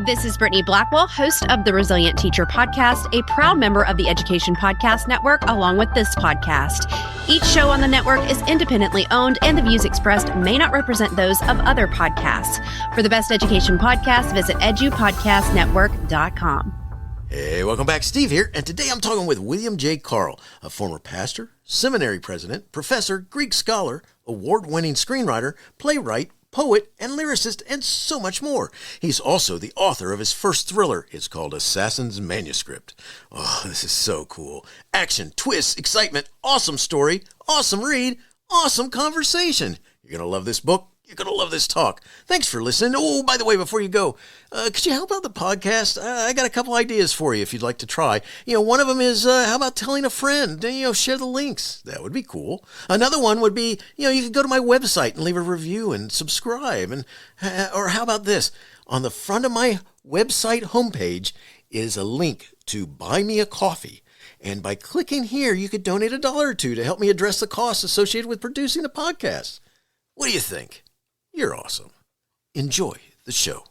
This is Brittany Blackwell, host of the Resilient Teacher Podcast, a proud member of the Education Podcast Network, along with this podcast. Each show on the network is independently owned, and the views expressed may not represent those of other podcasts. For the best education podcasts, visit edupodcastnetwork.com. Hey, welcome back. Steve here, and today I'm talking with William J. Carl, a former pastor, seminary president, professor, Greek scholar, award-winning screenwriter, playwright, poet, and lyricist, and so much more. He's also the author of his first thriller. It's called Assassin's Manuscript. Oh, this is so cool. Action, twists, excitement, awesome story, awesome read, awesome conversation. You're going to love this book. You're going to love this talk. Thanks for listening. Oh, by the way, before you go, could you help out the podcast? I got a couple ideas for you if you'd like to try. One of them is, how about telling a friend? Share the links. That would be cool. Another one would be, you could go to my website and leave a review and subscribe. Or how about this? On the front of my website homepage is a link to buy me a coffee. And by clicking here, you could donate $1 or $2 to help me address the costs associated with producing the podcast. What do you think? You're awesome. Enjoy the show.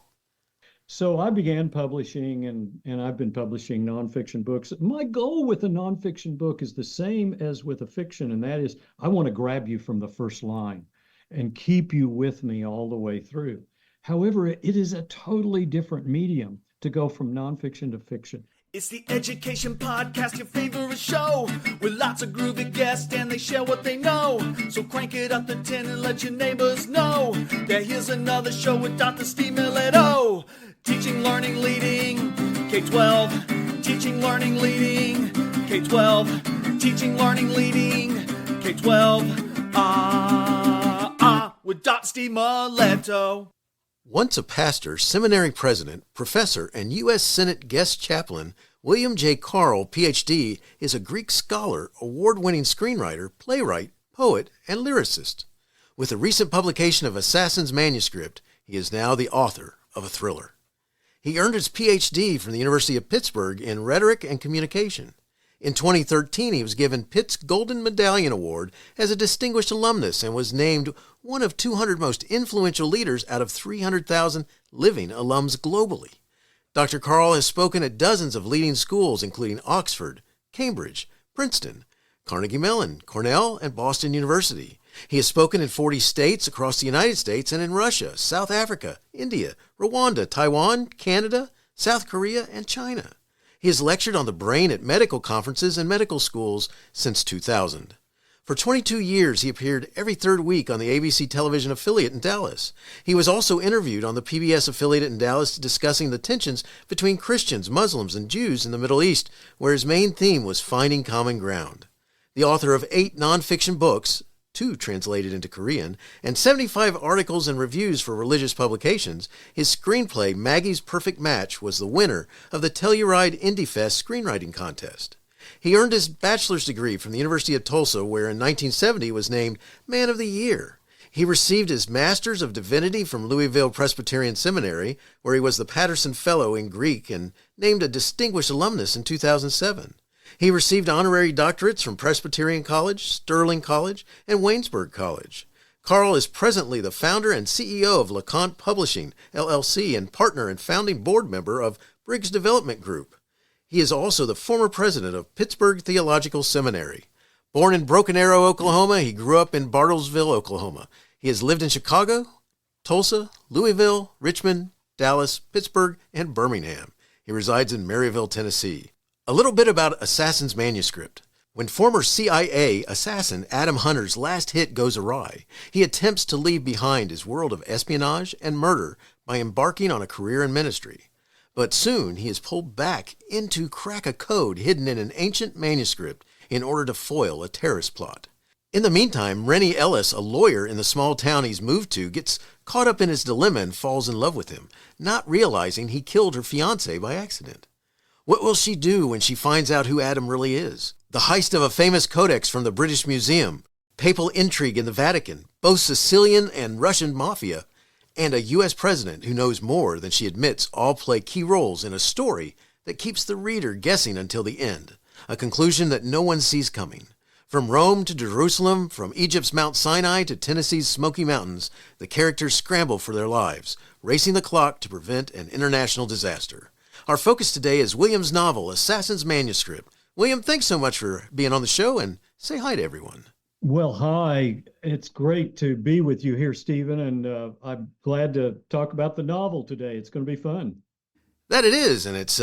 So I began publishing, and I've been publishing nonfiction books. My goal with a nonfiction book is the same as with a fiction, and that is I want to grab you from the first line and keep you with me all the way through. However, it is a totally different medium to go from nonfiction to fiction. It's the Education Podcast, your favorite show, with lots of groovy guests and they share what they know. So crank it up to 10 and let your neighbors know that here's another show with Dr. Steve Milletto. Teaching, learning, leading, K-12. Teaching, learning, leading, K-12. Teaching, learning, leading, K-12. With Dr. Steve Milletto. Once a pastor, seminary president, professor, and US Senate Guest Chaplain, William J. Carl, Ph.D., is a Greek scholar, award-winning screenwriter, playwright, poet, and lyricist. With the recent publication of Assassin's Manuscript, he is now the author of a thriller. He earned his Ph.D. from the University of Pittsburgh in Rhetoric and Communication. In 2013, he was given Pitt's Golden Medallion Award as a Distinguished Alumnus and was named one of 200 most influential leaders out of 300,000 living alums globally. Dr. Carl has spoken at dozens of leading schools, including Oxford, Cambridge, Princeton, Carnegie Mellon, Cornell, and Boston University. He has spoken in 40 states across the United States and in Russia, South Africa, India, Rwanda, Taiwan, Canada, South Korea, and China. He has lectured on the brain at medical conferences and medical schools since 2000. For 22 years, he appeared every third week on the ABC television affiliate in Dallas. He was also interviewed on the PBS affiliate in Dallas discussing the tensions between Christians, Muslims, and Jews in the Middle East, where his main theme was finding common ground. The author of 8 nonfiction books, 2 translated into Korean, and 75 articles and reviews for religious publications, his screenplay, Maggie's Perfect Match, was the winner of the Telluride Indie Fest screenwriting contest. He earned his bachelor's degree from the University of Tulsa, where in 1970 was named Man of the Year. He received his Master's of Divinity from Louisville Presbyterian Seminary, where he was the Patterson Fellow in Greek and named a Distinguished Alumnus in 2007. He received honorary doctorates from Presbyterian College, Sterling College, and Waynesburg College. Carl is presently the founder and CEO of LeConte Publishing, LLC, and partner and founding board member of Briggs Development Group. He is also the former president of Pittsburgh Theological Seminary. Born in Broken Arrow, Oklahoma, he grew up in Bartlesville, Oklahoma. He has lived in Chicago, Tulsa, Louisville, Richmond, Dallas, Pittsburgh, and Birmingham. He resides in Maryville, Tennessee. A little bit about Assassin's Manuscript. When former CIA assassin Adam Hunter's last hit goes awry, he attempts to leave behind his world of espionage and murder by embarking on a career in ministry. But soon he is pulled back in to crack a code hidden in an ancient manuscript in order to foil a terrorist plot. In the meantime, Rennie Ellis, a lawyer in the small town he's moved to, gets caught up in his dilemma and falls in love with him, not realizing he killed her fiancé by accident. What will she do when she finds out who Adam really is? The heist of a famous codex from the British Museum, papal intrigue in the Vatican, both Sicilian and Russian mafia, and a U.S. president who knows more than she admits all play key roles in a story that keeps the reader guessing until the end, a conclusion that no one sees coming. From Rome to Jerusalem, from Egypt's Mount Sinai to Tennessee's Smoky Mountains, the characters scramble for their lives, racing the clock to prevent an international disaster. Our focus today is William's novel, Assassin's Manuscript. William, thanks so much for being on the show, and say hi to everyone. Well, hi. It's great to be with you here, Stephen, and I'm glad to talk about the novel today. It's going to be fun. That it is, and it's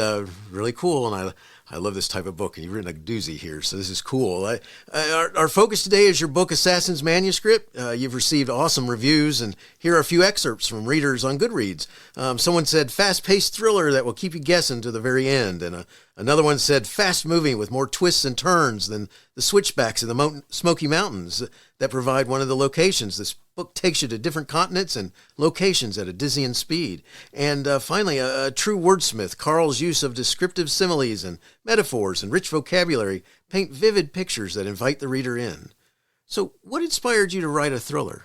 really cool, and I love this type of book, and you've written a doozy here, so this is cool. Our focus today is your book, Assassin's Manuscript. You've received awesome reviews, and here are a few excerpts from readers on Goodreads. Someone said, fast-paced thriller that will keep you guessing to the very end, and another one said, fast-moving with more twists and turns than the switchbacks in the Smoky Mountains that provide one of the locations. This book takes you to different continents and locations at a dizzying speed. And finally, a true wordsmith, Carl's use of descriptive similes and metaphors and rich vocabulary paint vivid pictures that invite the reader in. So what inspired you to write a thriller?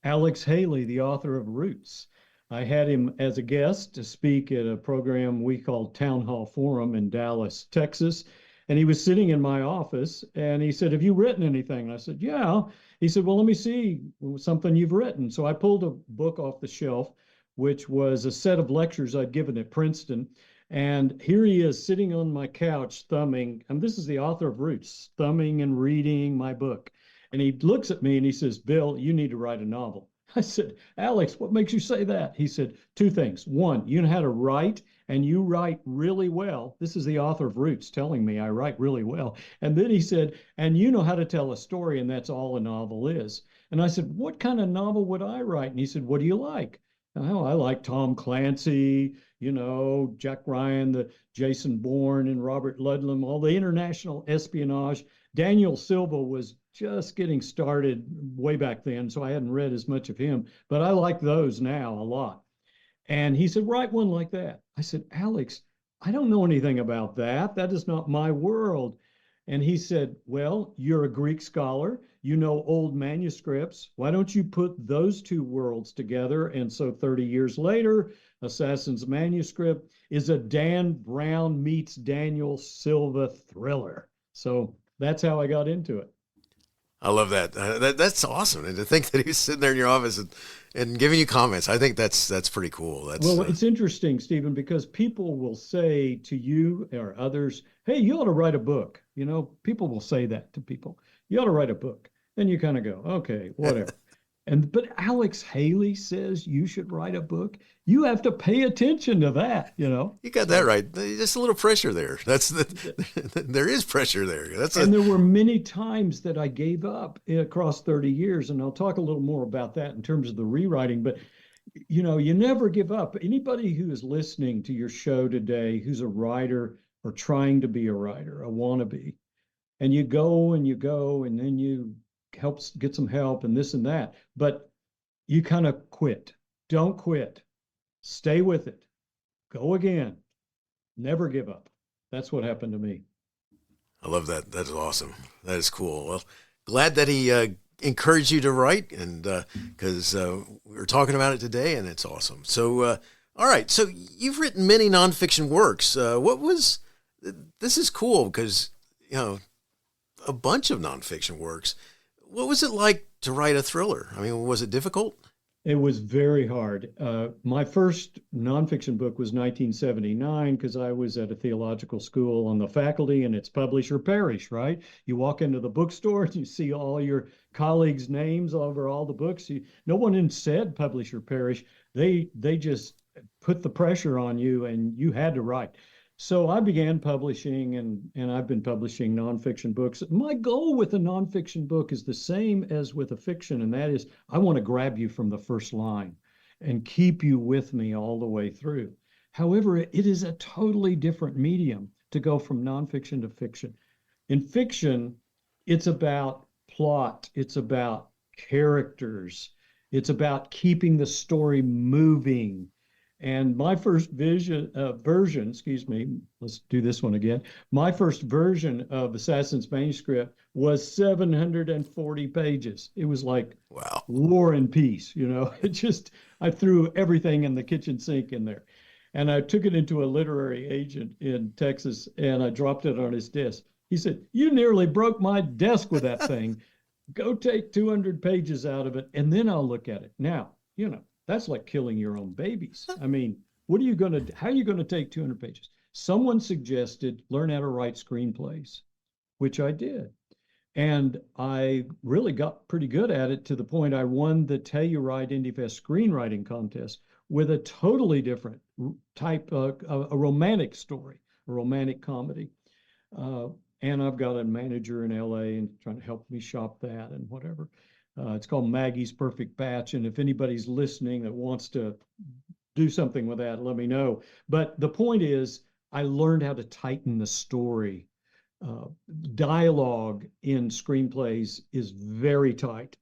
Alex Haley, the author of Roots. I had him as a guest to speak at a program we called Town Hall Forum in Dallas, Texas. And he was sitting in my office and he said, have you written anything? And I said, yeah. He said, well, let me see something you've written. So I pulled a book off the shelf, which was a set of lectures I'd given at Princeton. And here he is sitting on my couch thumbing, and this is the author of Roots, thumbing and reading my book. And he looks at me and he says, Bill, you need to write a novel. I said, Alex, what makes you say that? He said, two things. One, you know how to write, and you write really well. This is the author of Roots telling me I write really well. And then he said, and you know how to tell a story, and that's all a novel is. And I said, what kind of novel would I write? And he said, what do you like? Oh, I like Tom Clancy, Jack Ryan, the Jason Bourne and Robert Ludlum, all the international espionage. Daniel Silva was just getting started way back then, so I hadn't read as much of him, but I like those now a lot. And he said, write one like that. I said, Alex, I don't know anything about that. That is not my world. And he said, well, you're a Greek scholar. You know old manuscripts. Why don't you put those two worlds together? And so 30 years later, Assassin's Manuscript is a Dan Brown meets Daniel Silva thriller. So that's how I got into it. I love that. That's awesome. And to think that he was sitting there in your office and giving you comments, I think that's pretty cool. Well, it's interesting, Stephen, because people will say to you or others, hey, you ought to write a book. People will say that to people. You ought to write a book. Then you kind of go, okay, whatever. But Alex Haley says you should write a book. You have to pay attention to that, You got that right. Just a little pressure there. There is pressure there. And there were many times that I gave up across 30 years, and I'll talk a little more about that in terms of the rewriting. But you never give up. Anybody who is listening to your show today, who's a writer or trying to be a writer, a wannabe, and you go, and then you get some help and this and that, but you kind of quit. Don't quit. Stay with it. Go again. Never give up. That's what happened to me. I love that. That is awesome. That is cool. Well, glad that he encouraged you to write, and because we were talking about it today, and it's awesome. So, all right. So you've written many nonfiction works. This is cool because, a bunch of nonfiction works. What was it like to write a thriller? I mean, was it difficult? It was very hard. My first nonfiction book was 1979 because I was at a theological school on the faculty, and it's publish or perish, right? You walk into the bookstore and you see all your colleagues' names over all the books. No one said publish or perish. They just put the pressure on you, and you had to write. So I began publishing, and I've been publishing nonfiction books. My goal with a nonfiction book is the same as with a fiction, and that is I want to grab you from the first line and keep you with me all the way through. However, it is a totally different medium to go from nonfiction to fiction. In fiction, it's about plot, it's about characters, it's about keeping the story moving. And my first version, let's do this one again. My first version of Assassin's Manuscript was 740 pages. It was like wow. War and Peace, I threw everything in the kitchen sink in there. And I took it into a literary agent in Texas, and I dropped it on his desk. He said, you nearly broke my desk with that thing. Go take 200 pages out of it, and then I'll look at it. Now, That's like killing your own babies. I mean, how are you going to take 200 pages? Someone suggested learn how to write screenplays, which I did. And I really got pretty good at it to the point I won the Telluride Indie Fest screenwriting contest with a totally different type, a romantic story, a romantic comedy. And I've got a manager in LA and trying to help me shop that and whatever. It's called Maggie's Perfect Batch. And if anybody's listening that wants to do something with that, let me know. But the point is, I learned how to tighten the story. Dialogue in screenplays is very tight.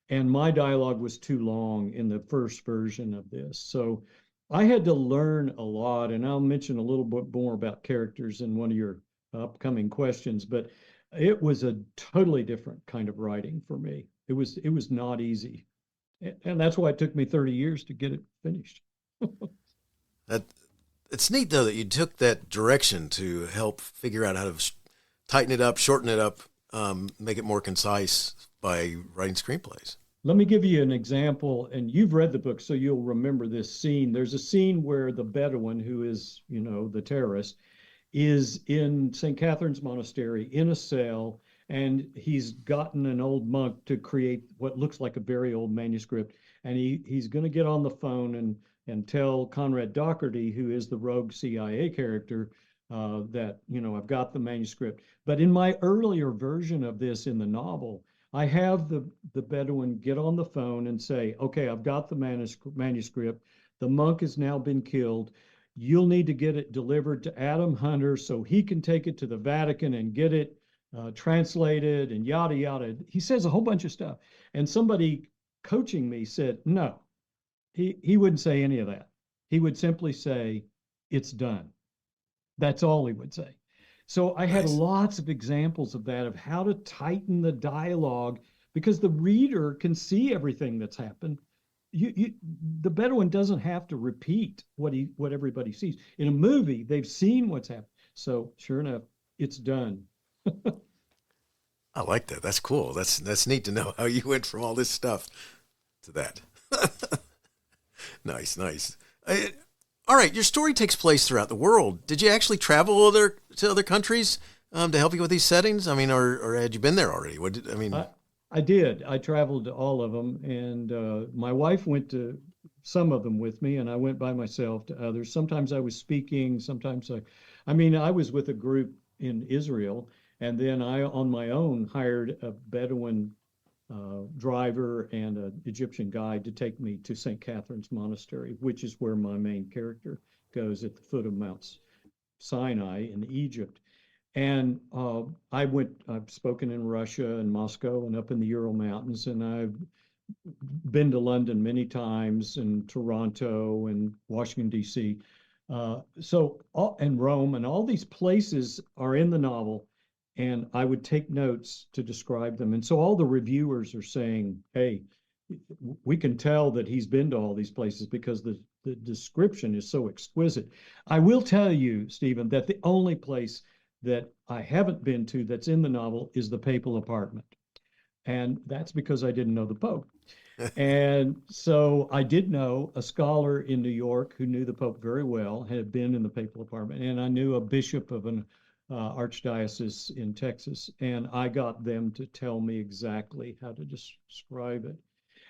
And my dialogue was too long in the first version of this. So I had to learn a lot. And I'll mention a little bit more about characters in one of your upcoming questions. But it was a totally different kind of writing for me. It was not easy. And that's why it took me 30 years to get it finished. It's neat, though, that you took that direction to help figure out how to tighten it up, shorten it up, make it more concise by writing screenplays. Let me give you an example, and you've read the book, so you'll remember this scene. There's a scene where the Bedouin, who is, the terrorist, is in St. Catherine's Monastery in a cell, and he's gotten an old monk to create what looks like a very old manuscript, and he's going to get on the phone and tell Conrad Doherty, who is the rogue CIA character, that, I've got the manuscript. But in my earlier version of this in the novel, I have the Bedouin get on the phone and say, okay, I've got the manuscript. The monk has now been killed. You'll need to get it delivered to Adam Hunter so he can take it to the Vatican and get it translated and yada, yada. He says a whole bunch of stuff. And somebody coaching me said, no, he wouldn't say any of that. He would simply say, it's done. That's all he would say. So I had lots of examples of that, of how to tighten the dialogue, because the reader can see everything that's happened. The Bedouin doesn't have to repeat what everybody sees. In a movie, they've seen what's happened. So sure enough, it's done. I like that. That's cool. That's neat to know how you went from all this stuff to that. Nice. All right, your story takes place throughout the world. Did you actually travel to other countries to help you with these settings? I mean, or had you been there already? I did. I traveled to all of them, and my wife went to some of them with me, and I went by myself to others. Sometimes I was speaking. Sometimes I was with a group in Israel, and then I, on my own, hired a Bedouin driver and an Egyptian guide to take me to St. Catherine's Monastery, which is where my main character goes, at the foot of Mount Sinai in Egypt. And I've spoken in Russia and Moscow and up in the Ural Mountains, and I've been to London many times, and Toronto and Washington, D.C. And Rome, and all these places are in the novel. And I would take notes to describe them. And so all the reviewers are saying, hey, we can tell that he's been to all these places because the description is so exquisite. I will tell you, Stephen, that the only place that I haven't been to that's in the novel is the papal apartment. And that's because I didn't know the Pope. And so I did know a scholar in New York who knew the Pope very well, had been in the papal apartment. And I knew a bishop of an archdiocese in Texas, and I got them to tell me exactly how to describe it.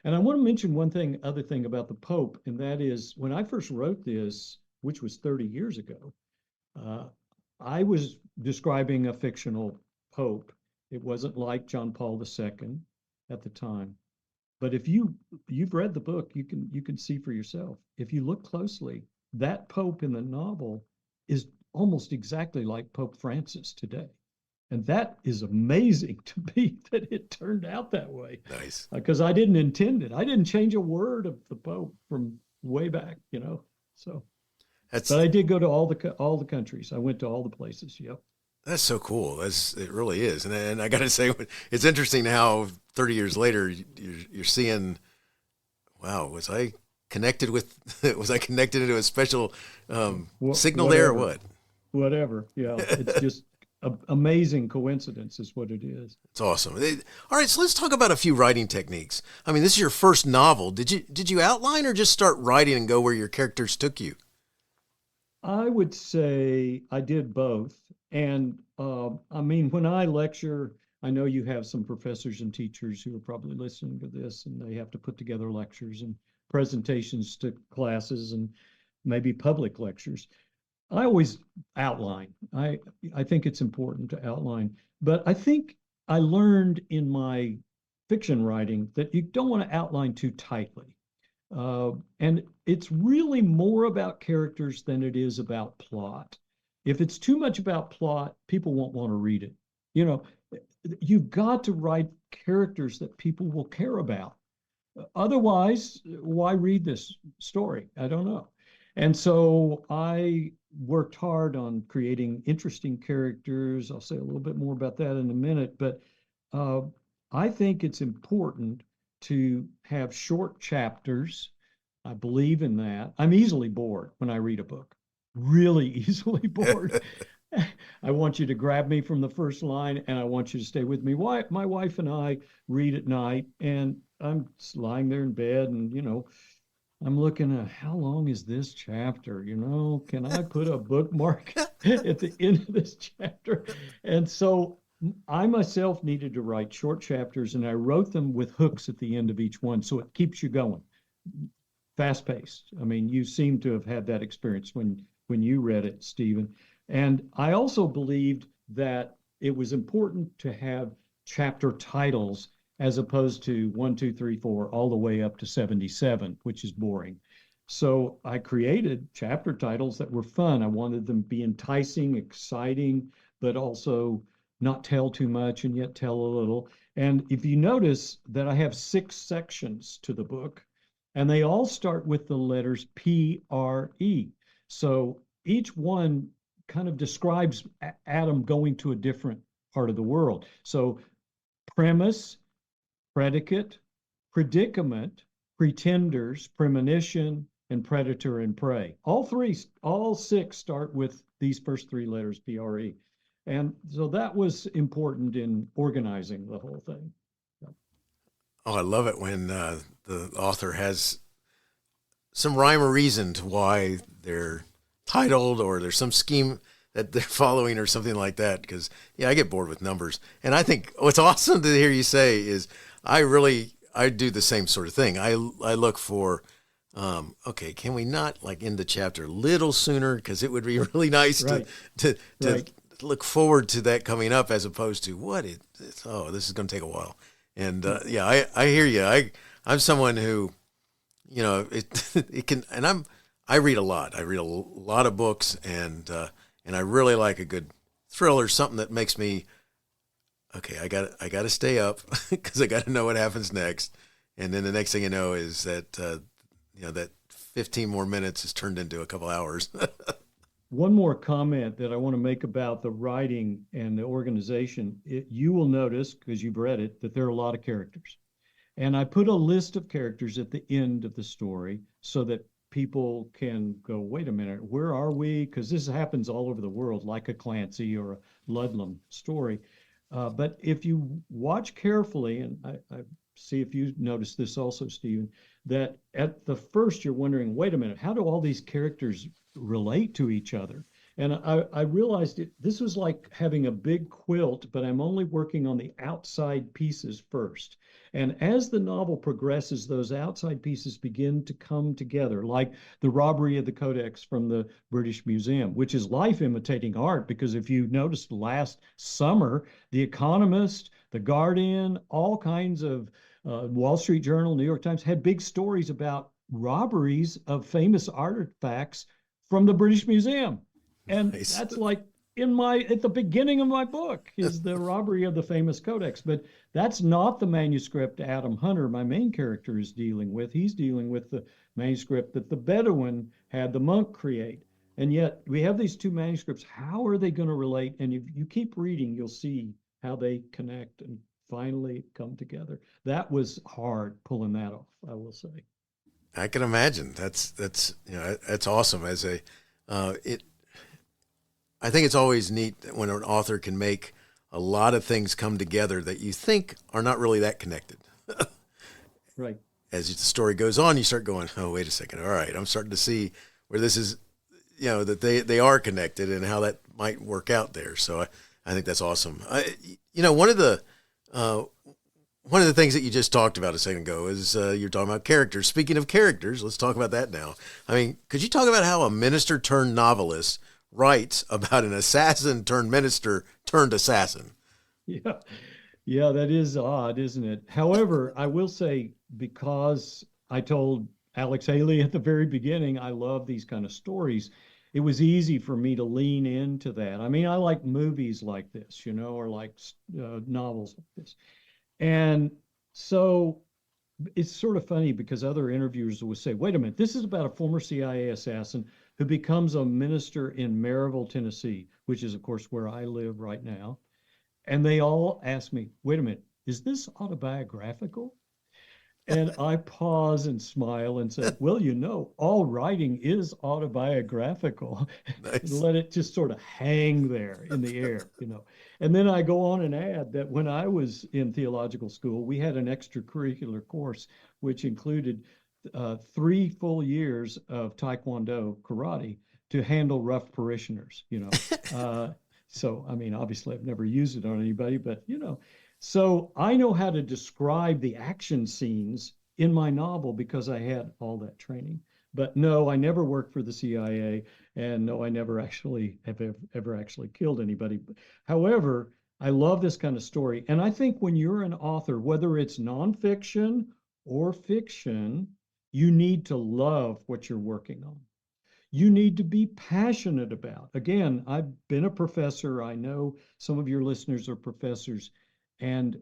And I want to mention other thing about the Pope, and that is, when I first wrote this, which was 30 years ago, I was describing a fictional Pope. It wasn't like John Paul II at the time. But if you've read the book, you can see for yourself. If you look closely, that Pope in the novel is almost exactly like Pope Francis today. And that is amazing to me that it turned out that way. Nice. Because I didn't intend it. I didn't change a word of the Pope from way back, So, but I did go to all the countries. I went to all the places. Yep. That's so cool. It really is. And I got to say, it's interesting how 30 years later you're seeing, wow, was I connected into a special signal there or what? Whatever. Yeah. It's just an amazing coincidence is what it is. It's awesome. All right, so let's talk about a few writing techniques. I mean, this is your first novel. Did you outline or just start writing and go where your characters took you? I would say I did both. And I mean, when I lecture, I know you have some professors and teachers who are probably listening to this, and they have to put together lectures and presentations to classes and maybe public lectures. I always outline. I think it's important to outline. But I think I learned in my fiction writing that you don't want to outline too tightly. And it's really more about characters than it is about plot. If it's too much about plot, people won't want to read it. You know, you've got to write characters that people will care about. Otherwise, why read this story? I don't know. And so I worked hard on creating interesting characters. I'll say a little bit more about that in a minute, but I think it's important to have short chapters. I believe in that. I'm easily bored when I read a book, really easily bored. I want you to grab me from the first line and I want you to stay with me. My wife and I read at night, and I'm lying there in bed and, you know, I'm looking at how long is this chapter? You know, can I put a bookmark at the end of this chapter? And so I myself needed to write short chapters, and I wrote them with hooks at the end of each one, so it keeps you going. Fast paced. I mean, you seem to have had that experience when you read it, Stephen. And I also believed that it was important to have chapter titles as opposed to 1, 2, 3, 4, all the way up to 77, which is boring. So I created chapter titles that were fun. I wanted them to be enticing, exciting, but also not tell too much and yet tell a little. And if you notice that I have 6 sections to the book, and they all start with the letters P-R-E. So each one kind of describes Adam going to a different part of the world. So premise, predicate, predicament, pretenders, premonition, and predator and prey. All 6 start with these first 3 letters, P-R-E. And so that was important in organizing the whole thing. Oh, I love it when the author has some rhyme or reason to why they're titled, or there's some scheme that they're following or something like that. Because, yeah, I get bored with numbers. And I think what's awesome to hear you say is I do the same sort of thing. I look for, okay, can we not like end the chapter a little sooner? Because it would be really nice to look forward to that coming up, as opposed to this is going to take a while. And yeah, I hear you. I'm someone who, you know, it can, and I read a lot. I read a lot of books, and I really like a good thriller, something that makes me, okay, I got to stay up because I got to know what happens next. And then the next thing you know is that that 15 more minutes is turned into a couple hours. One more comment that I want to make about the writing and the organization. You will notice, because you've read it, that there are a lot of characters. And I put a list of characters at the end of the story so that people can go, wait a minute, where are we? Because this happens all over the world, like a Clancy or a Ludlum story. But if you watch carefully, and I see if you notice this also, Stephen, that at the first you're wondering, wait a minute, how do all these characters relate to each other? And I realized this was like having a big quilt, but I'm only working on the outside pieces first. And as the novel progresses, those outside pieces begin to come together, like the robbery of the Codex from the British Museum, which is life imitating art, because if you noticed last summer, The Economist, The Guardian, all kinds of Wall Street Journal, New York Times had big stories about robberies of famous artifacts from the British Museum. And nice. That's like at the beginning of my book is the robbery of the famous Codex. But that's not the manuscript Adam Hunter, my main character, is dealing with. He's dealing with the manuscript that the Bedouin had the monk create. And yet we have these 2 manuscripts. How are they going to relate? And if you keep reading, you'll see how they connect and finally come together. That was hard pulling that off, I will say. I can imagine. That's awesome. I think it's always neat when an author can make a lot of things come together that you think are not really that connected. Right. As the story goes on, you start going, oh, wait a second. All right, I'm starting to see where this is, that they are connected and how that might work out there. So I think that's awesome. One of the things that you just talked about a second ago is you're talking about characters. Speaking of characters, let's talk about that now. I mean, could you talk about how a minister turned novelist writes about an assassin turned minister turned assassin? Yeah. Yeah, that is odd, isn't it? However, I will say, because I told Alex Haley at the very beginning, I love these kind of stories, it was easy for me to lean into that. I mean, I like movies like this, or like novels like this. And so it's sort of funny because other interviewers will say, wait a minute, this is about a former CIA assassin who becomes a minister in Maryville, Tennessee, which is, of course, where I live right now. And they all ask me, wait a minute, is this autobiographical? And I pause and smile and say, well, all writing is autobiographical. Nice. Let it just sort of hang there in the air, And then I go on and add that when I was in theological school, we had an extracurricular course, which included 3 full years of Taekwondo karate to handle rough parishioners, So, I mean, obviously I've never used it on anybody, but, so I know how to describe the action scenes in my novel because I had all that training. But no, I never worked for the CIA, and no, I never actually have ever actually killed anybody. However, I love this kind of story. And I think when you're an author, whether it's nonfiction or fiction, you need to love what you're working on. You need to be passionate about. Again, I've been a professor. I know some of your listeners are professors. And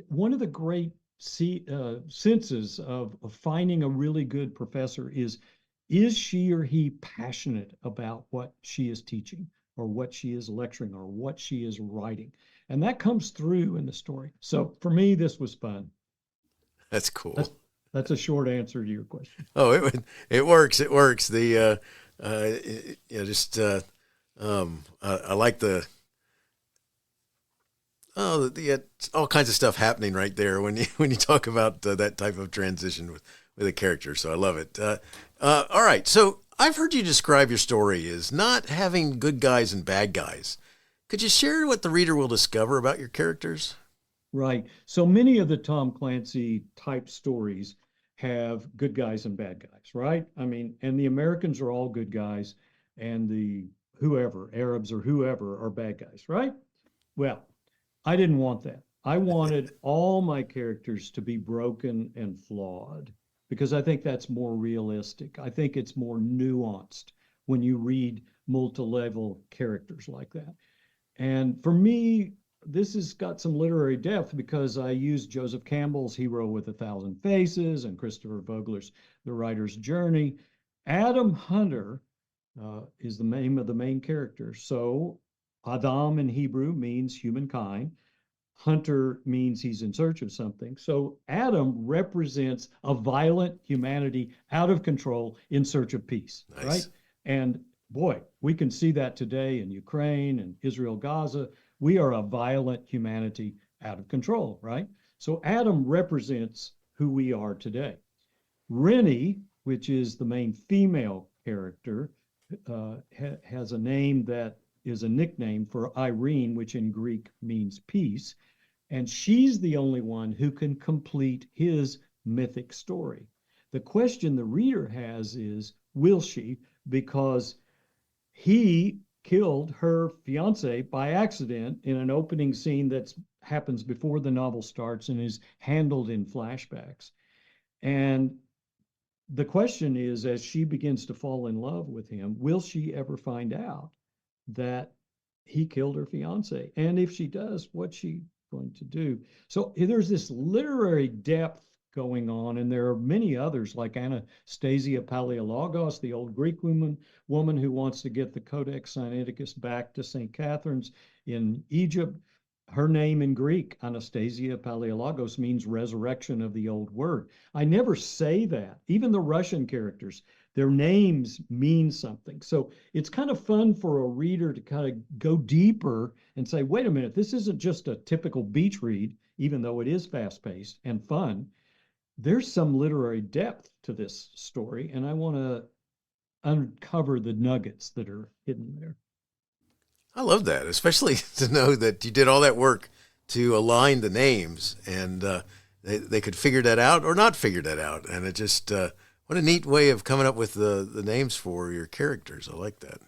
one of the great senses of finding a really good professor is she or he passionate about what she is teaching or what she is lecturing or what she is writing? And that comes through in the story. So for me, this was fun. That's cool. That's a short answer to your question. Oh, it works. It works. I like all kinds of stuff happening right there when you talk about that type of transition with a character. So I love it. All right. So I've heard you describe your story as not having good guys and bad guys. Could you share what the reader will discover about your characters? Right. So many of the Tom Clancy type stories have good guys and bad guys, right? I mean, and the Americans are all good guys, and the Arabs or whoever are bad guys, right? Well, I didn't want that. I wanted all my characters to be broken and flawed because I think that's more realistic. I think it's more nuanced when you read multi-level characters like that. And for me, this has got some literary depth because I used Joseph Campbell's Hero with a Thousand Faces and Christopher Vogler's The Writer's Journey. Adam Hunter is the name of the main character. So Adam in Hebrew means humankind. Hunter means he's in search of something. So Adam represents a violent humanity out of control in search of peace, nice. Right? And boy, we can see that today in Ukraine and Israel, Gaza. We are a violent humanity out of control, right? So Adam represents who we are today. Rennie, which is the main female character, has a name that is a nickname for Irene, which in Greek means peace. And she's the only one who can complete his mythic story. The question the reader has is, will she? Because he killed her fiance by accident in an opening scene that happens before the novel starts and is handled in flashbacks. And the question is, as she begins to fall in love with him, will she ever find out that he killed her fiance? And if she does, what's she going to do? So there's this literary depth going on, and there are many others like Anastasia Palaiologos, the old Greek woman who wants to get the Codex Sinaiticus back to St. Catherine's in Egypt. Her name in Greek, Anastasia Palaiologos, means resurrection of the old word. I never say that. Even the Russian characters, Their names mean something. So it's kind of fun for a reader to kind of go deeper and say, wait a minute, this isn't just a typical beach read, even though it is fast-paced and fun. There's some literary depth to this story, and I want to uncover the nuggets that are hidden there. I love that, especially to know that you did all that work to align the names, and they could figure that out or not figure that out. And it just, what a neat way of coming up with the names for your characters. I like that.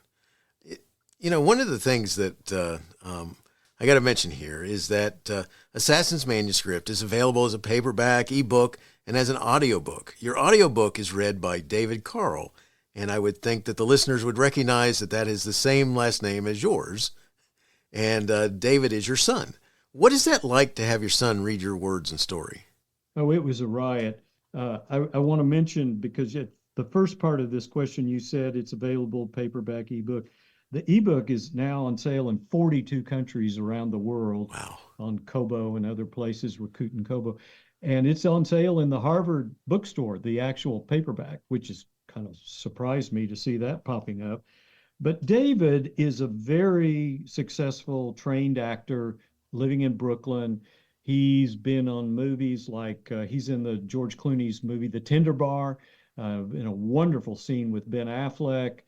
One of the things that I got to mention here is that Assassin's Manuscript is available as a paperback, ebook, and as an audiobook. Your audiobook is read by David Carl, and I would think that the listeners would recognize that that is the same last name as yours, and David is your son. What is that like to have your son read your words and story? Oh, it was a riot. I want to mention, because the first part of this question, you said it's available paperback, ebook. The ebook is now on sale in 42 countries around the world. Wow. On Kobo and other places, Rakuten Kobo. And it's on sale in the Harvard bookstore, the actual paperback, which is kind of surprised me to see that popping up. But David is a very successful, trained actor living in Brooklyn. He's been on movies like, he's in the George Clooney's movie, The Tender Bar, in a wonderful scene with Ben Affleck.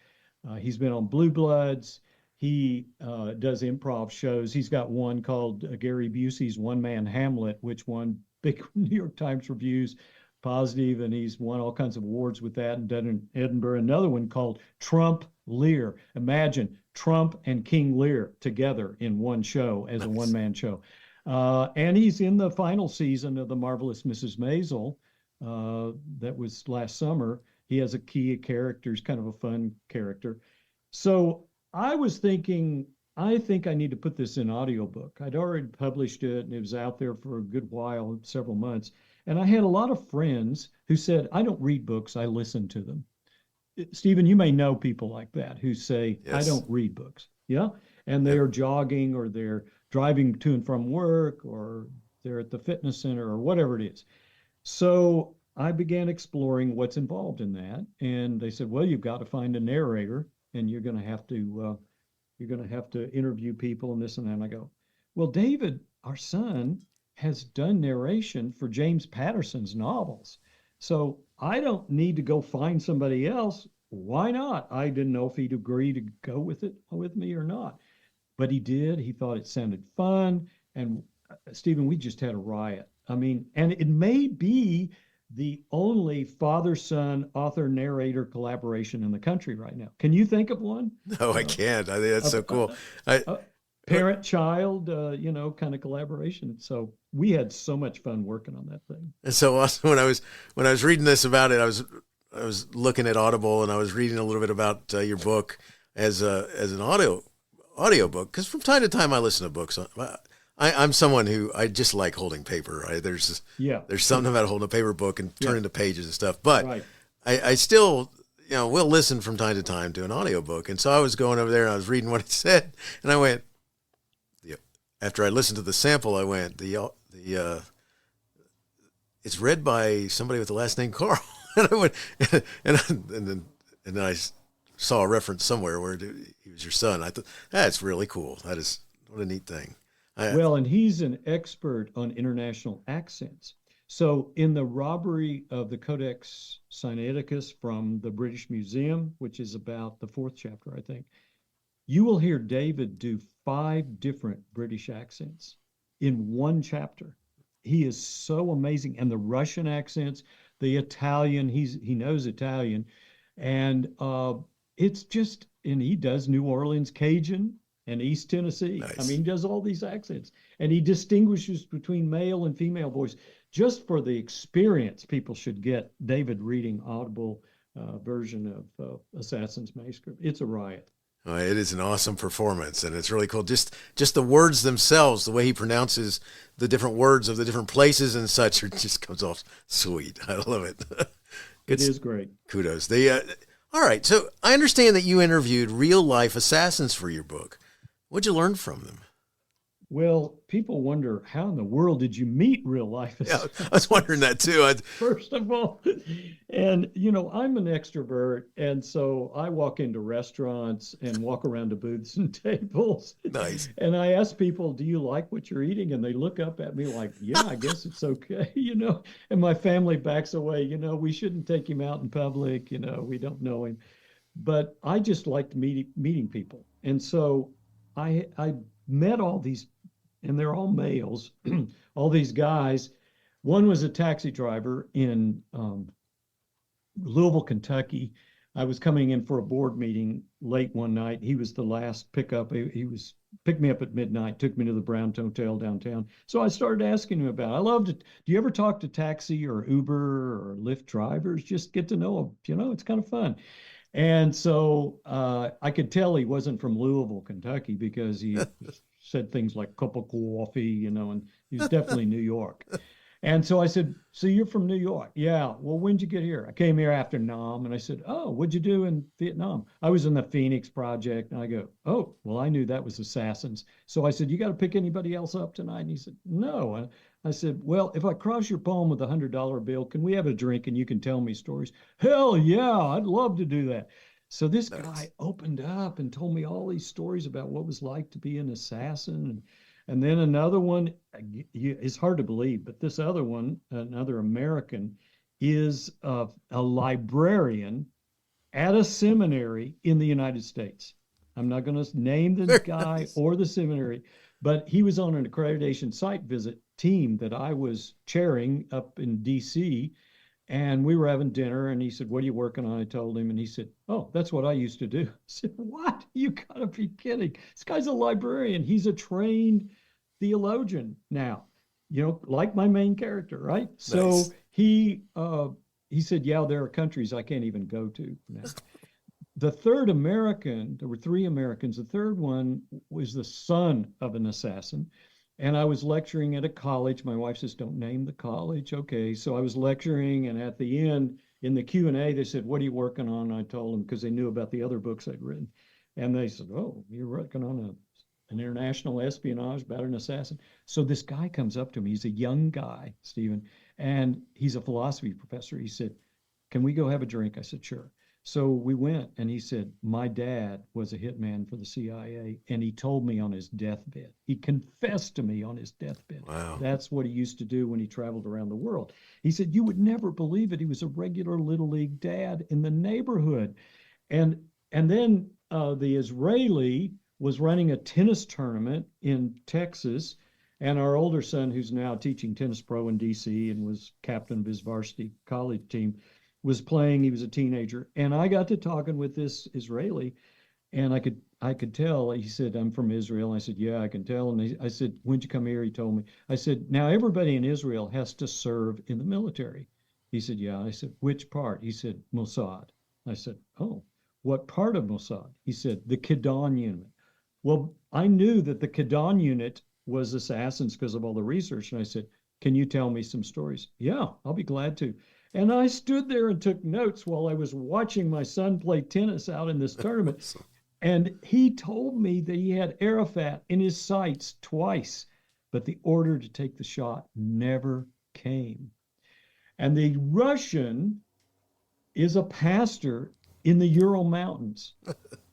He's been on Blue Bloods. He does improv shows. He's got one called Gary Busey's One Man Hamlet, which won big New York Times reviews, positive, and he's won all kinds of awards with that and done in Edinburgh. Another one called Trump Lear. Imagine Trump and King Lear together in one show as a one-man show. And he's in the final season of The Marvelous Mrs. Maisel that was last summer. He has a key character. He's kind of a fun character. So I was thinking, I think I need to put this in audiobook. I'd already published it, and it was out there for a good while, several months. And I had a lot of friends who said, I don't read books, I listen to them. Stephen, you may know people like that who say, yes, I don't read books. Yeah. And they are jogging, or they're driving to and from work, or they're at the fitness center, or whatever it is. So I began exploring what's involved in that. And they said, well, you've got to find a narrator, and you're going to have to interview people and this and that. And I go, well, David, our son, has done narration for James Patterson's novels. So I don't need to go find somebody else. Why not? I didn't know if he'd agree to go with it with me or not. But he did. He thought it sounded fun. And Stephen, we just had a riot. I mean, and it may be the only father-son, author-narrator collaboration in the country right now. Can you think of one? No, I can't. I think that's so cool. Parent-child, kind of collaboration. So we had so much fun working on that thing. And so also when I was reading this about it, I was looking at Audible, and I was reading a little bit about your book as an audio book, because from time to time I listen to books. I'm someone who I just like holding paper. Right? There's something about holding a paper book and turning the pages and stuff. But right. I still will listen from time to time to an audiobook. And so I was going over there and I was reading what it said, and I went, after I listened to the sample, I went, it's read by somebody with the last name Carl. And I went, and then I saw a reference somewhere where he was your son. I thought, that's really cool. What a neat thing. Well, and he's an expert on international accents. So in the robbery of the Codex Sinaiticus from the British Museum, which is about the 4th chapter, I think, you will hear David do 5 different British accents in one chapter. He is so amazing. And the Russian accents, the Italian, he knows Italian. And it's just, and he does New Orleans Cajun and East Tennessee. Nice. I mean, he does all these accents. And he distinguishes between male and female voice. Just for the experience, people should get David reading Audible version of Assassin's Manuscript. It's a riot. It is an awesome performance, and it's really cool. Just the words themselves, the way he pronounces the different words of the different places and such, it just comes off sweet. I love it. It is great. Kudos. All right, so I understand that you interviewed real-life assassins for your book. What'd you learn from them? Well, people wonder, how in the world did you meet real life? Yeah, I was wondering that too. First of all. And, I'm an extrovert. And so I walk into restaurants and walk around to booths and tables. Nice. And I ask people, do you like what you're eating? And they look up at me like, yeah, I guess it's okay. And my family backs away, we shouldn't take him out in public. We don't know him. But I just liked meeting people. And so I met all these, and they're all males, all these guys. One was a taxi driver in Louisville, Kentucky. I was coming in for a board meeting late one night. He was the last pickup. He picked me up at midnight, took me to the Brown Hotel downtown. So I started asking him about it. I loved it. Do you ever talk to taxi or Uber or Lyft drivers? Just get to know them. It's kind of fun. And so I could tell he wasn't from Louisville, Kentucky, because he said things like cup of coffee, and he was definitely New York. And so I said, so you're from New York? Yeah. Well, when'd you get here? I came here after Nam. And I said, oh, what'd you do in Vietnam? I was in the Phoenix Project. And I go, oh, well, I knew that was assassins. So I said, you got to pick anybody else up tonight? And he said, no. I said, well, if I cross your palm with $100 bill, can we have a drink and you can tell me stories? Hell yeah, I'd love to do that. So this guy opened up and told me all these stories about what it was like to be an assassin. And then another one, it's hard to believe, but this other one, another American, is a librarian at a seminary in the United States. I'm not going to name the guy or the seminary, but he was on an accreditation site visit team that I was chairing up in DC. And we were having dinner, and he said, what are you working on? I told him, and he said, oh, that's what I used to do. I said, what? You gotta be kidding. This guy's a librarian. He's a trained theologian now, like my main character, right? Nice. So he said, yeah, there are countries I can't even go to now. The third American, there were three Americans. The third one was the son of an assassin. And I was lecturing at a college. My wife says, don't name the college. Okay. So I was lecturing, and at the end, in the Q&A, they said, what are you working on? I told them, because they knew about the other books I'd written. And they said, oh, you're working on an international espionage about an assassin. So this guy comes up to me. He's a young guy, Stephen, and he's a philosophy professor. He said, can we go have a drink? I said, sure. So we went, and he said, my dad was a hitman for the CIA, and he told me on his deathbed. He confessed to me on his deathbed. Wow. That's what he used to do when he traveled around the world. He said, you would never believe it. He was a regular Little League dad in the neighborhood. And then the Israeli was running a tennis tournament in Texas, and our older son, who's now teaching tennis pro in DC and was captain of his varsity college team, was playing. He was a teenager, and I got to talking with this Israeli, and I could tell. He said, I'm from Israel. I said, yeah, I can tell. And I said, when'd you come here? He told me. I said, now everybody in Israel has to serve in the military. He said, yeah. I said, which part? He said, Mossad. I said, oh, what part of Mossad? He said, the Kidon unit. Well, I knew that the Kidon unit was assassins because of all the research. And I said, can you tell me some stories? Yeah, I'll be glad to. And I stood there and took notes while I was watching my son play tennis out in this tournament. And he told me that he had Arafat in his sights twice, but the order to take the shot never came. And the Russian is a pastor in the Ural Mountains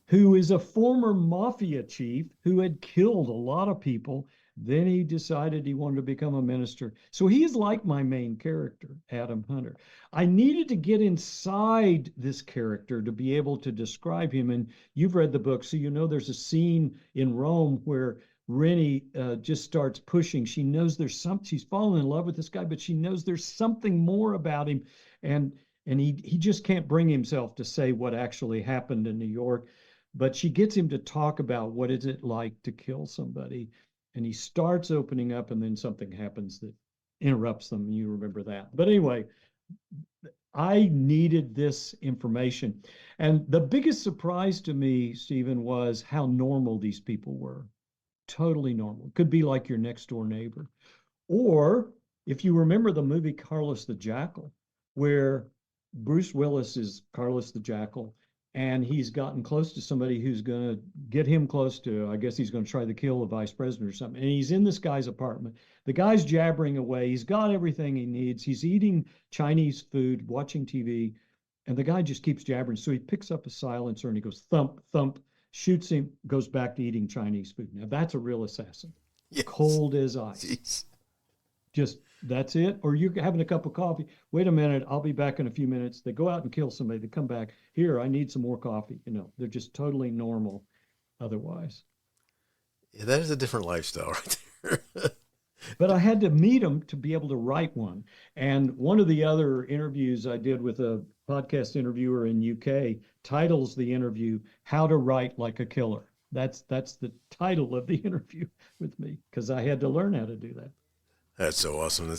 who is a former mafia chief who had killed a lot of people. Then he decided he wanted to become a minister. So he's like my main character, Adam Hunter. I needed to get inside this character to be able to describe him. And you've read the book, so you know there's a scene in Rome where Rennie just starts pushing. She knows there's something, she's fallen in love with this guy, but she knows there's something more about him. And he just can't bring himself to say what actually happened in New York. But she gets him to talk about what is it like to kill somebody. And he starts opening up, and then something happens that interrupts them. You remember that. But anyway, I needed this information. And the biggest surprise to me, Stephen, was how normal these people were. Totally normal. It could be like your next door neighbor. Or if you remember the movie Carlos the Jackal, where Bruce Willis is Carlos the Jackal, and he's gotten close to somebody who's going to get him close to, I guess he's going to try to kill the vice president or something. And he's in this guy's apartment. The guy's jabbering away. He's got everything he needs. He's eating Chinese food, watching TV, and the guy just keeps jabbering. So he picks up a silencer and he goes thump, thump, shoots him, goes back to eating Chinese food. Now that's a real assassin. Yes. Cold as ice. Jeez. Just, that's it. Or you're having a cup of coffee. Wait a minute, I'll be back in a few minutes. They go out and kill somebody. They come back. Here, I need some more coffee. They're just totally normal otherwise. Yeah, that is a different lifestyle right there. But I had to meet him to be able to write one. And one of the other interviews I did with a podcast interviewer in UK titles the interview, How to Write Like a Killer. That's the title of the interview with me, because I had to learn how to do that. That's so awesome.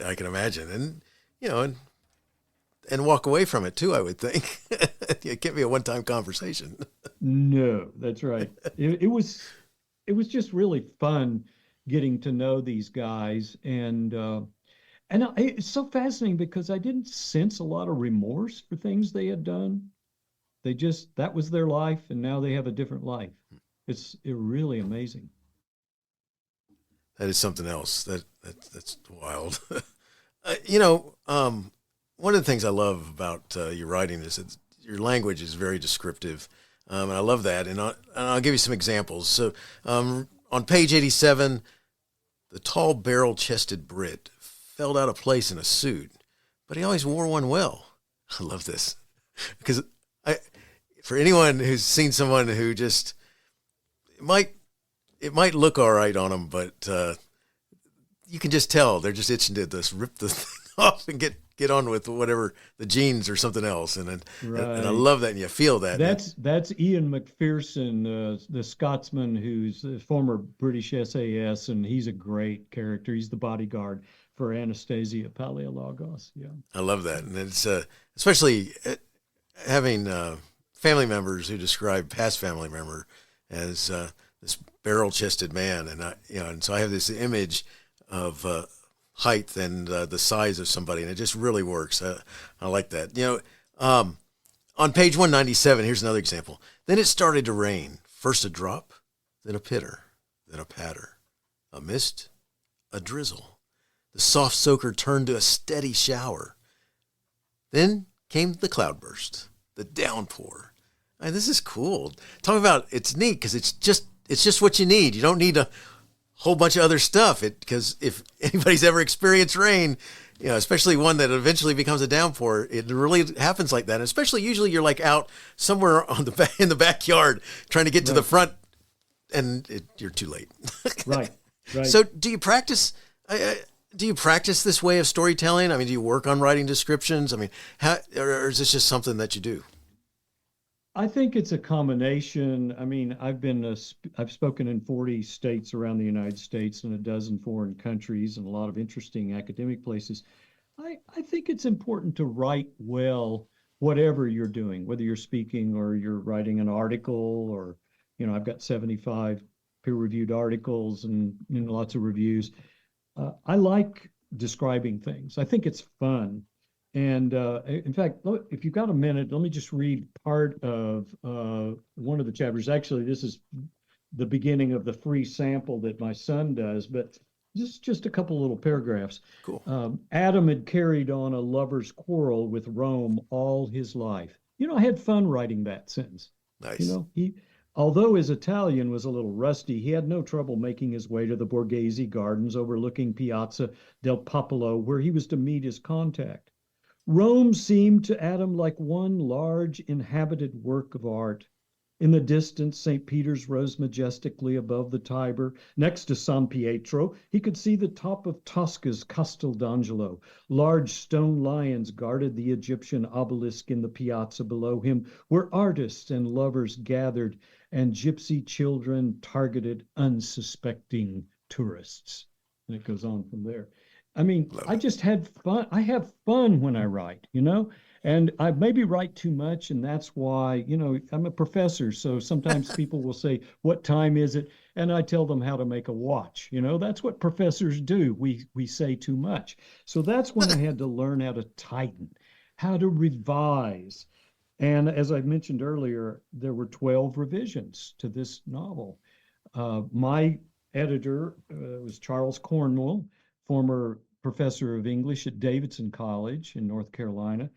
I can imagine. And, and walk away from it too, I would think. It can't be a one-time conversation. No, that's right. It was just really fun getting to know these guys. And it's so fascinating because I didn't sense a lot of remorse for things they had done. That was their life, and now they have a different life. It's really amazing. That is something else. That's wild. One of the things I love about your writing is that your language is very descriptive, and I love that. And I'll give you some examples. So on page 87, the tall, barrel-chested Brit felt out of place in a suit, but he always wore one well. I love this because for anyone who's seen someone who just it might look all right on them, but you can just tell they're just itching to just rip the thing off and get on with whatever, the jeans or something else. And I love that, and you feel that. That's Ian McPherson, the Scotsman who's a former British SAS, and he's a great character. He's the bodyguard for Anastasia Palaiologos. Yeah, I love that, and it's especially having family members who describe past family member as this barrel-chested man, and so I have this image of height and the size of somebody, and it just really works. I like that. On page 197, here's another example. Then it started to rain. First a drop, then a pitter, then a patter, a mist, a drizzle. The soft soaker turned to a steady shower. Then came the cloudburst, the downpour. This is cool. Talk about, it's neat because it's just what you need. You don't need a whole bunch of other stuff. Because if anybody's ever experienced rain, especially one that eventually becomes a downpour, it really happens like that. And especially usually you're like out somewhere in the backyard trying to get to the front, and you're too late. Right. So do you practice? Do you practice this way of storytelling? Do you work on writing descriptions? Or is this just something that you do? I think it's a combination. I've spoken in 40 states around the United States and a dozen foreign countries and a lot of interesting academic places. I think it's important to write well, whatever you're doing, whether you're speaking or you're writing an article, or, I've got 75 peer-reviewed articles and lots of reviews. I like describing things. I think it's fun. And in fact, if you've got a minute, let me just read part of one of the chapters. Actually, this is the beginning of the free sample that my son does, but just a couple little paragraphs. Cool. Adam had carried on a lover's quarrel with Rome all his life. I had fun writing that sentence. Nice. Although his Italian was a little rusty, he had no trouble making his way to the Borghese Gardens overlooking Piazza del Popolo, where he was to meet his contact. Rome seemed to Adam like one large inhabited work of art. In the distance, St. Peter's rose majestically above the Tiber. Next to San Pietro, he could see the top of Tosca's Castel d'Angelo. Large stone lions guarded the Egyptian obelisk in the piazza below him, where artists and lovers gathered, and gypsy children targeted unsuspecting tourists. And it goes on from there. I just had fun. I have fun when I write, and I maybe write too much. And that's why, I'm a professor. So sometimes people will say, what time is it? And I tell them how to make a watch. That's what professors do. We say too much. So that's when I had to learn how to tighten, how to revise. And as I mentioned earlier, there were 12 revisions to this novel. My editor was Charles Cornwell, former professor of English at Davidson College in North Carolina,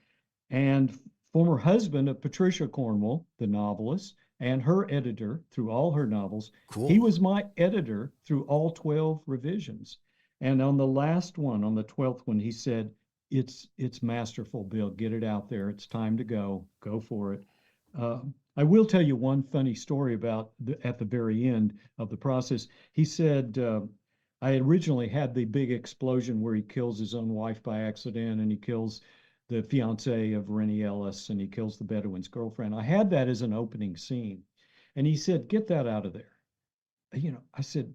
and former husband of Patricia Cornwell, the novelist, and her editor through all her novels. Cool. He was my editor through all 12 revisions. And on the last one, on the 12th one, he said, it's masterful, Bill. Get it out there. It's time to go. Go for it. I will tell you one funny story about at the very end of the process. He said, I originally had the big explosion where he kills his own wife by accident, and he kills the fiancée of Rennie Ellis, and he kills the Bedouin's girlfriend. I had that as an opening scene. And he said, get that out of there. I said,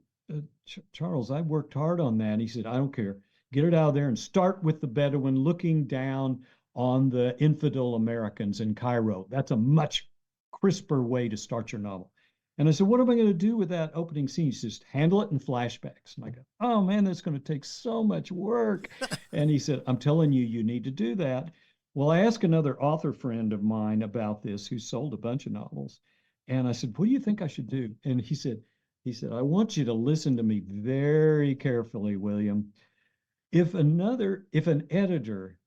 Charles, I worked hard on that. And he said, I don't care. Get it out of there and start with the Bedouin looking down on the infidel Americans in Cairo. That's a much crisper way to start your novel. And I said, what am I going to do with that opening scene? He says, handle it in flashbacks. And I go, oh man, that's going to take so much work. And he said, I'm telling you, you need to do that. Well, I asked another author friend of mine about this who sold a bunch of novels. And I said, what do you think I should do? And he said, I want you to listen to me very carefully, William. If an editor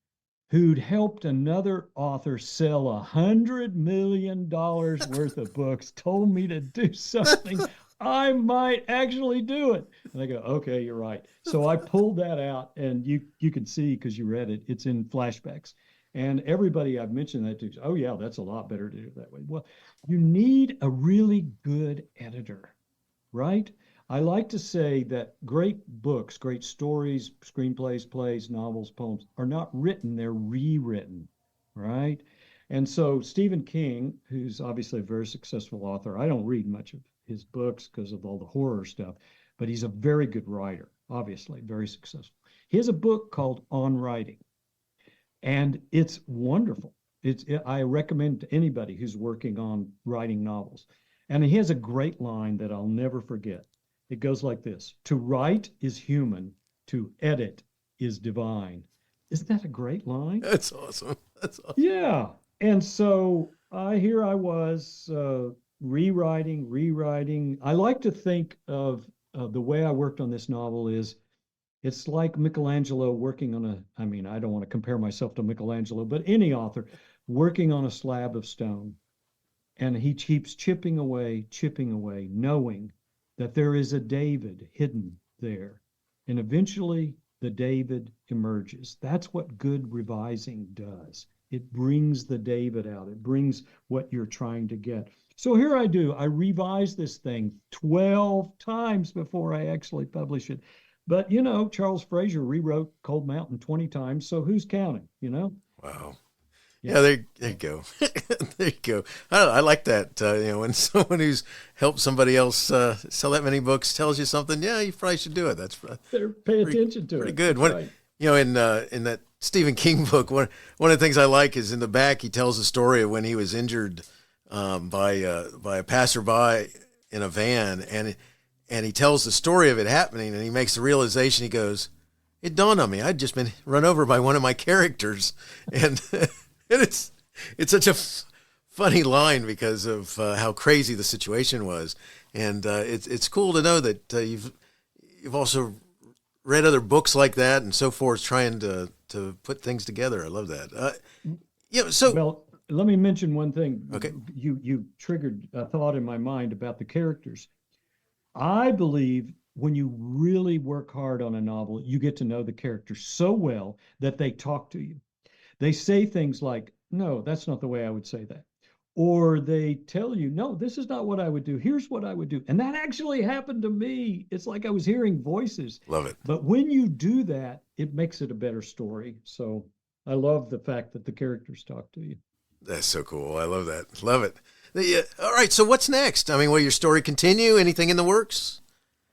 who'd helped another author sell $100 million worth of books told me to do something, I might actually do it. And I go, okay, you're right. So I pulled that out, and you can see, because you read it, it's in flashbacks. And everybody I've mentioned that to, oh yeah, that's a lot better to do it that way. Well, you need a really good editor, right? I like to say that great books, great stories, screenplays, plays, novels, poems are not written, they're rewritten, right? And so Stephen King, who's obviously a very successful author, I don't read much of his books because of all the horror stuff, but he's a very good writer, obviously, very successful. He has a book called On Writing, and it's wonderful. I recommend to anybody who's working on writing novels. And he has a great line that I'll never forget. It goes like this: to write is human, to edit is divine. Isn't that a great line? That's awesome. That's awesome. Yeah. And so here I was rewriting. I like to think of the way I worked on this novel is it's like Michelangelo working on I don't want to compare myself to Michelangelo, but any author working on a slab of stone. And he keeps chipping away, knowing that there is a David hidden there. And eventually the David emerges. That's what good revising does. It brings the David out. It brings what you're trying to get. So here I do. I revise this thing 12 times before I actually publish it. But, Charles Fraser rewrote Cold Mountain 20 times. So who's counting, Wow. Yeah, there you go. There you go. I like that. When someone who's helped somebody else sell that many books tells you something, yeah, you probably should do it. That's pay attention to it. Pretty good. Right. In that Stephen King book, one of the things I like is in the back he tells the story of when he was injured by a passerby in a van, and he tells the story of it happening, and he makes the realization. He goes, "It dawned on me, I'd just been run over by one of my characters," and. And it's such a funny line because of how crazy the situation was, and it's cool to know that you've also read other books like that and so forth, trying to put things together. I love that. Well, let me mention one thing. Okay, you triggered a thought in my mind about the characters. I believe when you really work hard on a novel, you get to know the characters so well that they talk to you. They say things like, no, that's not the way I would say that. Or they tell you, no, this is not what I would do. Here's what I would do. And that actually happened to me. It's like I was hearing voices. Love it. But when you do that, it makes it a better story. So I love the fact that the characters talk to you. That's so cool. I love that. Love it. All right. So what's next? Will your story continue? Anything in the works?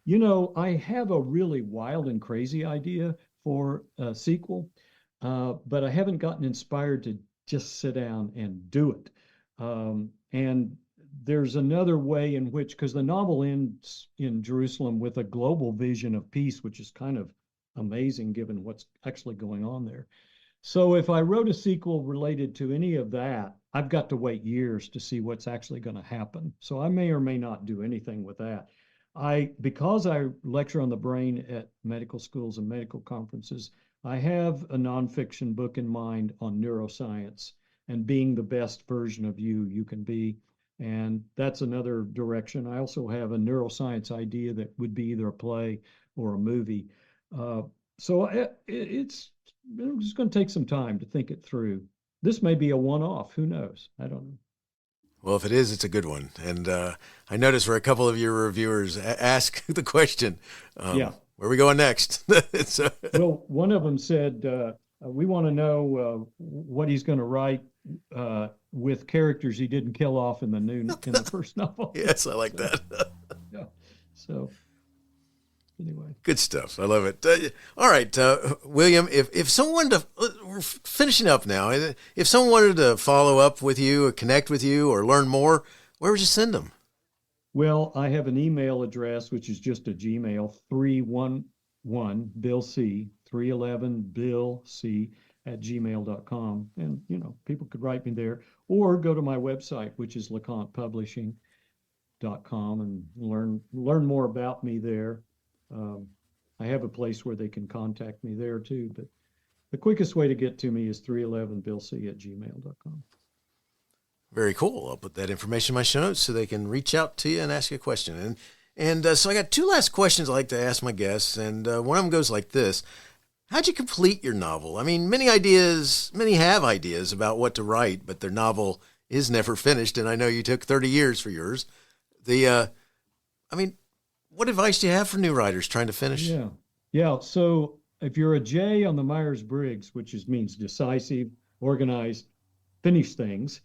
I have a really wild and crazy idea for a sequel. But I haven't gotten inspired to just sit down and do it. And there's another way in which, because the novel ends in Jerusalem with a global vision of peace, which is kind of amazing given what's actually going on there. So if I wrote a sequel related to any of that, I've got to wait years to see what's actually going to happen. So I may or may not do anything with that. Because I lecture on the brain at medical schools and medical conferences, I have a nonfiction book in mind on neuroscience and being the best version of you can be. And that's another direction. I also have a neuroscience idea that would be either a play or a movie. It's just going to take some time to think it through. This may be a one-off. Who knows? I don't know. Well, if it is, it's a good one. And I noticed where a couple of your reviewers ask the question, where are we going next? Well, one of them said, we want to know what he's going to write with characters he didn't kill off in the first novel. Yes, I like that. Yeah. So anyway. Good stuff. I love it. All right, William, if someone we're finishing up now, if someone wanted to follow up with you or connect with you or learn more, where would you send them? Well, I have an email address, which is just a Gmail, 311 Bill C, 311 Bill C @gmail.com. And, people could write me there or go to my website, which is LeContePublishing.com, and learn more about me there. I have a place where they can contact me there too, but the quickest way to get to me is 311billc @gmail.com. Very cool. I'll put that information in my show notes so they can reach out to you and ask you a question. And so I got two last questions I like to ask my guests, and one of them goes like this. How'd you complete your novel? I mean, many have ideas about what to write, but their novel is never finished, and I know you took 30 years for yours. What advice do you have for new writers trying to finish? Yeah. So if you're a J on the Myers-Briggs, which means decisive, organized, finish things,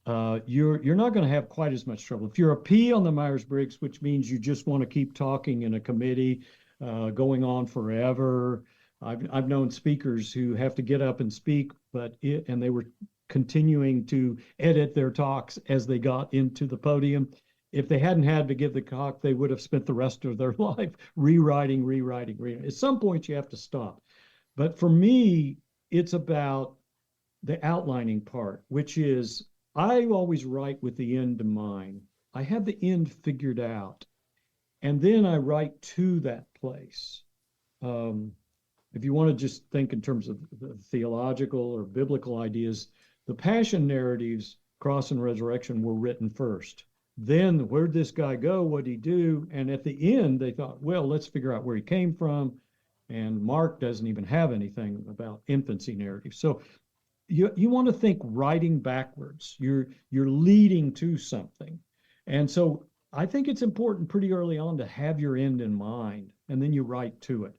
you're not going to have quite as much trouble. If you're a P on the Myers-Briggs, which means you just want to keep talking in a committee, going on forever. I've known speakers who have to get up and speak, and they were continuing to edit their talks as they got into the podium. If they hadn't had to give the talk, they would have spent the rest of their life rewriting. At some point, you have to stop. But for me, it's about the outlining part, which is I always write with the end in mind. I have the end figured out, and then I write to that place. If you want to just think in terms of the theological or biblical ideas, the passion narratives, Cross and Resurrection, were written first. Then where'd this guy go? What'd he do? And at the end, they thought, well, let's figure out where he came from. And Mark doesn't even have anything about infancy narrative. So you want to think writing backwards. You're leading to something. And so I think it's important pretty early on to have your end in mind, and then you write to it.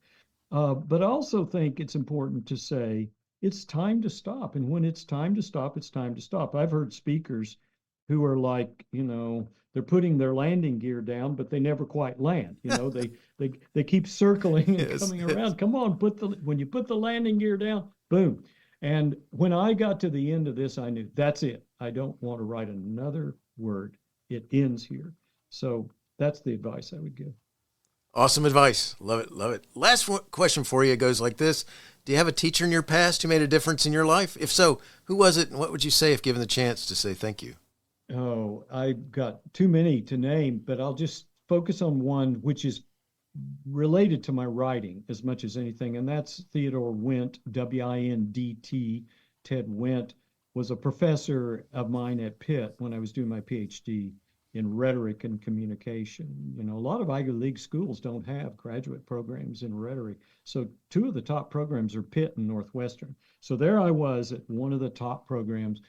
But I also think it's important to say, it's time to stop. And when it's time to stop, it's time to stop. I've heard speakers who are like, they're putting their landing gear down, but they never quite land. They keep circling and coming around. Come on, when you put the landing gear down, boom. And when I got to the end of this, I knew that's it. I don't want to write another word. It ends here. So that's the advice I would give. Awesome advice. Love it. Love it. Last question for you goes like this. Do you have a teacher in your past who made a difference in your life? If so, who was it? And what would you say if given the chance to say thank you? Oh, I've got too many to name, but I'll just focus on one which is related to my writing as much as anything, and that's Theodore Wendt, W-I-N-D-T. Ted Wendt was a professor of mine at Pitt when I was doing my Ph.D. in Rhetoric and Communication. A lot of Ivy League schools don't have graduate programs in rhetoric. So two of the top programs are Pitt and Northwestern. So there I was at one of the top programs,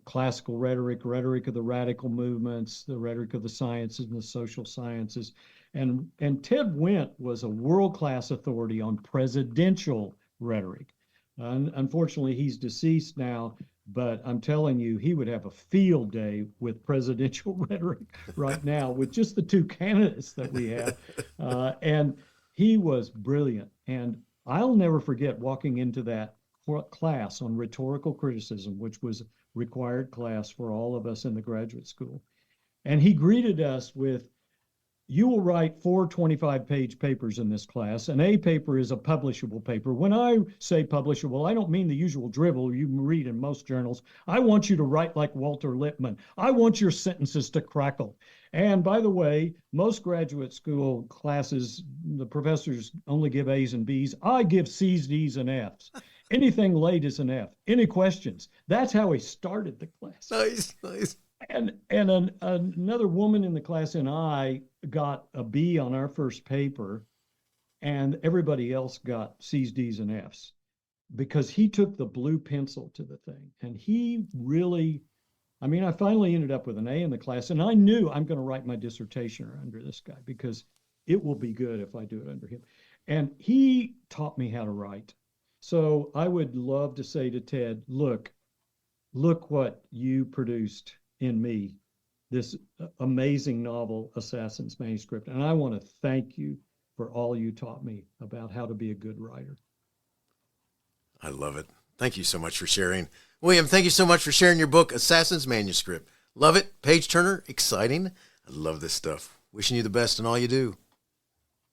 classical rhetoric, rhetoric of the radical movements, the rhetoric of the sciences and the social sciences. And Ted Wendt was a world-class authority on presidential rhetoric. Unfortunately, he's deceased now, but I'm telling you, he would have a field day with presidential rhetoric right now with just the two candidates that we have. And he was brilliant. And I'll never forget walking into that class on rhetorical criticism, which was a required class for all of us in the graduate school. And he greeted us with, you will write 4 25-page papers in this class. An A paper is a publishable paper. When I say publishable, I don't mean the usual drivel you read in most journals. I want you to write like Walter Lippmann. I want your sentences to crackle. And by the way, most graduate school classes, the professors only give A's and B's. I give C's, D's, and F's. Anything late is an F. Any questions? That's how he started the class. Nice. And another woman in the class and I got a B on our first paper, and everybody else got C's, D's, and F's because he took the blue pencil to the thing. And he really, I finally ended up with an A in the class, and I knew I'm going to write my dissertation under this guy because it will be good if I do it under him. And he taught me how to write. So I would love to say to Ted, look what you produced in me, this amazing novel, Assassin's Manuscript. And I want to thank you for all you taught me about how to be a good writer. I love it. Thank you so much for sharing. William, thank you so much for sharing your book, Assassin's Manuscript. Love it. Page turner, exciting. I love this stuff. Wishing you the best in all you do.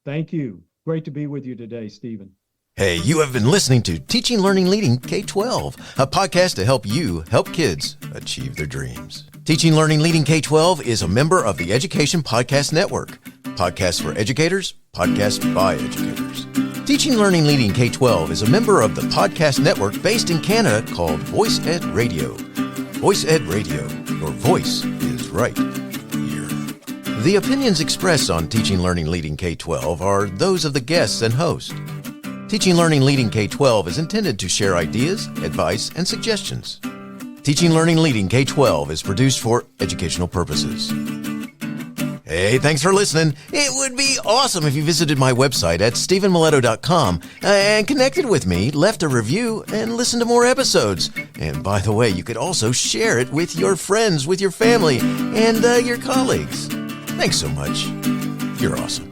Thank you. Great to be with you today, Stephen. Hey, you have been listening to Teaching, Learning, Leading K-12, a podcast to help you help kids achieve their dreams. Teaching, Learning, Leading K-12 is a member of the Education Podcast Network. Podcasts for educators, podcasts by educators. Teaching, Learning, Leading K-12 is a member of the podcast network based in Canada called Voice Ed Radio. Voice Ed Radio, your voice is right here. The opinions expressed on Teaching, Learning, Leading K-12 are those of the guests and host. Teaching, Learning, Leading K-12 is intended to share ideas, advice, and suggestions. Teaching, Learning, Leading K-12 is produced for educational purposes. Hey, thanks for listening. It would be awesome if you visited my website at stephenmiletto.com and connected with me, left a review, and listened to more episodes. And by the way, you could also share it with your friends, with your family, and your colleagues. Thanks so much. You're awesome.